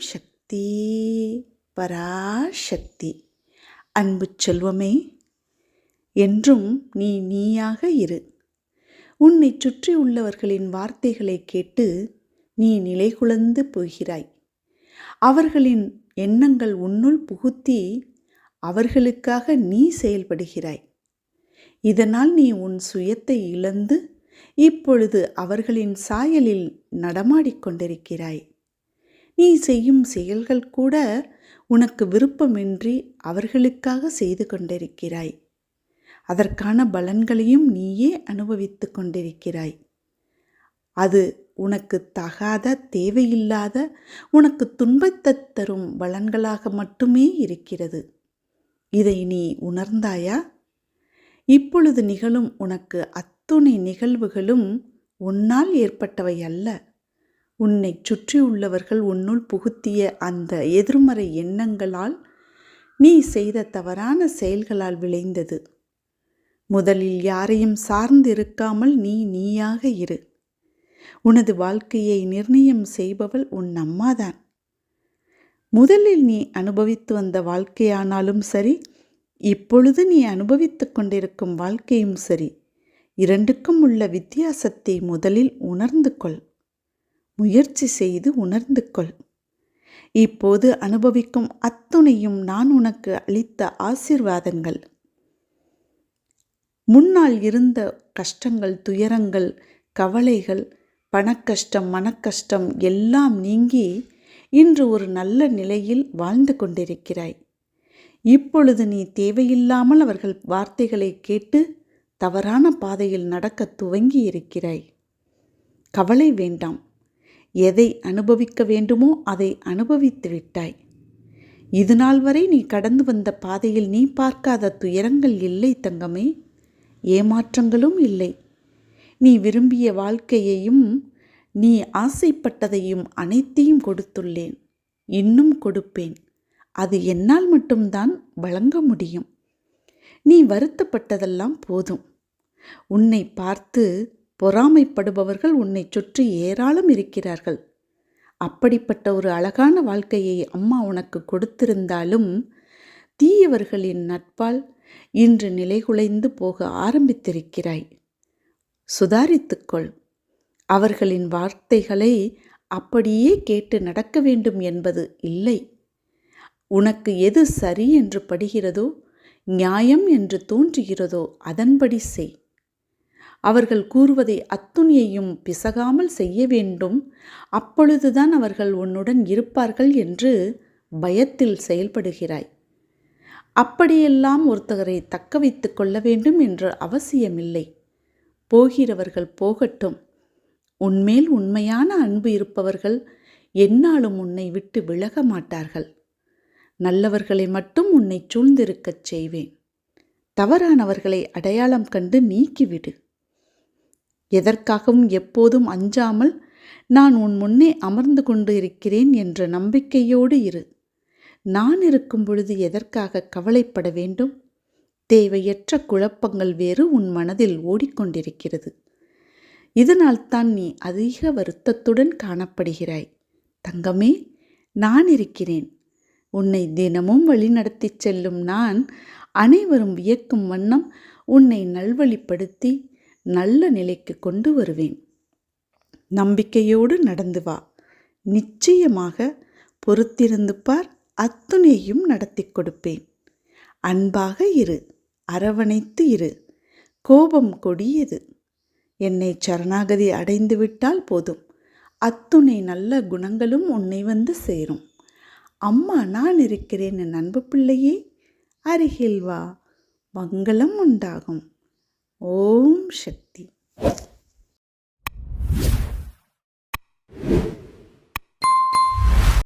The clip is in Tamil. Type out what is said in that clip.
சக்தி பராசக்தி. அன்பு செல்வமே, என்றும் நீ நீயாக இரு. உன்னை சுற்றி உள்ளவர்களின் வார்த்தைகளை கேட்டு நீ நிலைகுலந்து போகிறாய். அவர்களின் எண்ணங்கள் உன்னுள் புகுத்தி அவர்களுக்காக நீ செயல்படுகிறாய். இதனால் நீ உன் சுயத்தை இழந்து இப்பொழுது அவர்களின் சாயலில் நடமாடிக்கொண்டிருக்கிறாய். நீ செய்யும் செயல்கள் கூட உனக்கு விருப்பமின்றி அவர்களுக்காக செய்து கொண்டிருக்கிறாய். அதற்கான பலன்களையும் நீயே அனுபவித்து கொண்டிருக்கிறாய். அது உனக்கு தகாத, தேவையில்லாத, உனக்கு துன்பத்தை தரும் பலன்களாக மட்டுமே இருக்கிறது. இதை நீ உணர்ந்தாயா? இப்பொழுது நிகழும் உனக்கு அத்துணை நிகழ்வுகளும் உன்னால் ஏற்பட்டவை அல்ல. உன்னை சுற்றியுள்ளவர்கள் உன்னுள் புகுத்திய அந்த எதிர்மறை எண்ணங்களால், நீ செய்த தவறான செயல்களால் விளைந்தது. முதலில் யாரையும் சார்ந்து இருக்காமல் நீ நீயாக இரு. உனது வாழ்க்கையை நிர்ணயம் செய்பவள் உன் அம்மாதான். முதலில் நீ அனுபவித்து வந்த வாழ்க்கையானாலும் சரி, இப்பொழுது நீ அனுபவித்து கொண்டிருக்கும் வாழ்க்கையும் சரி, இரண்டுக்கும் உள்ள வித்தியாசத்தை முதலில் உணர்ந்து கொள். முயற்சி செய்து உணர்ந்து கொள். இப்போது அனுபவிக்கும் அத்துணையும் நான் உனக்கு அளித்த ஆசீர்வாதங்கள். முன்னால் இருந்த கஷ்டங்கள், துயரங்கள், கவலைகள், பணக்கஷ்டம், மனக்கஷ்டம் எல்லாம் நீங்கி இன்று ஒரு நல்ல நிலையில் வாழ்ந்து கொண்டிருக்கிறாய். இப்பொழுது நீ தேவையில்லாமல் அவர்கள் வார்த்தைகளை கேட்டு தவறான பாதையில் நடக்க துவங்கி இருக்கிறாய். கவலை வேண்டாம். எதை அனுபவிக்க வேண்டுமோ அதை அனுபவித்து விட்டாய். இதுநாள் வரை நீ கடந்து வந்த பாதையில் நீ பார்க்காத துயரங்கள் இல்லை தங்கமே. ஏமாற்றங்களும் இல்லை. நீ விரும்பிய வாழ்க்கையையும் நீ ஆசைப்பட்டதையும் அனைத்தையும் கொடுத்துள்ளேன். இன்னும் கொடுப்பேன். அது என்னால் மட்டும்தான் வழங்க முடியும். நீ வருத்தப்பட்டதெல்லாம் போதும். உன்னை பார்த்து பொறாமைப்படுபவர்கள் உன்னை சுற்றி ஏராளம் இருக்கிறார்கள். அப்படிப்பட்ட ஒரு அழகான வாழ்க்கையை அம்மா உனக்கு கொடுத்திருந்தாலும் தீயவர்களின் நட்பால் இன்று நிலைகுலைந்து போக ஆரம்பித்திருக்கிறாய். சுதாரித்துக்கொள். அவர்களின் வார்த்தைகளை அப்படியே கேட்டு நடக்க வேண்டும் என்பது இல்லை. உனக்கு எது சரி என்று படுகிறதோ, நியாயம் என்று தோன்றுகிறதோ அதன்படி செய். அவர்கள் கூறுவதை அத்துணையையும் பிசகாமல் செய்ய வேண்டும். அப்பொழுதுதான் அவர்கள் உன்னுடன் இருப்பார்கள் என்று பயத்தில் செயல்படுகிறாய். அப்படியெல்லாம் ஒருத்தரை தக்க வைத்து கொள்ள வேண்டும் என்ற அவசியமில்லை. போகிறவர்கள் போகட்டும். உன்மேல் உண்மையான அன்பு இருப்பவர்கள் எந்நாளும் உன்னை விட்டு விலக மாட்டார்கள். நல்லவர்களை மட்டும் உன்னை சூழ்ந்திருக்கச் செய்வேன். தவறானவர்களை அடையாளம் கண்டு நீக்கிவிடு. எதற்காகவும் எப்போதும் அஞ்சாமல் நான் உன் முன்னே அமர்ந்து கொண்டு இருக்கிறேன் என்ற நம்பிக்கையோடு இரு. நான் இருக்கும் பொழுது எதற்காக கவலைப்பட வேண்டும்? தேவையற்ற குழப்பங்கள் வேறு உன் மனதில் ஓடிக்கொண்டிருக்கிறது. இதனால்தான் நீ அதிக வருத்தத்துடன் காணப்படுகிறாய். தங்கமே, நான் இருக்கிறேன். உன்னை தினமும் வழிநடத்தி செல்லும் நான் அனைவரும் வியக்கும் வண்ணம் உன்னை நல்வழிப்படுத்தி நல்ல நிலைக்கு கொண்டு வருவேன். நம்பிக்கையோடு நடந்து வா. நிச்சயமாக பொறுத்திருந்து பார், அத்துணையும் நடத்தி கொடுப்பேன். அன்பாக இரு, அரவணைத்து இரு. கோபம் கொடியது. என்னை சரணாகதி அடைந்து விட்டால் போதும், அத்துணை நல்ல குணங்களும் உன்னை வந்து சேரும். அம்மா நான் இருக்கிறேன் என் அன்பு பிள்ளையே, அருகில் வா, மங்களம் உண்டாகும். ஓம் சக்தி.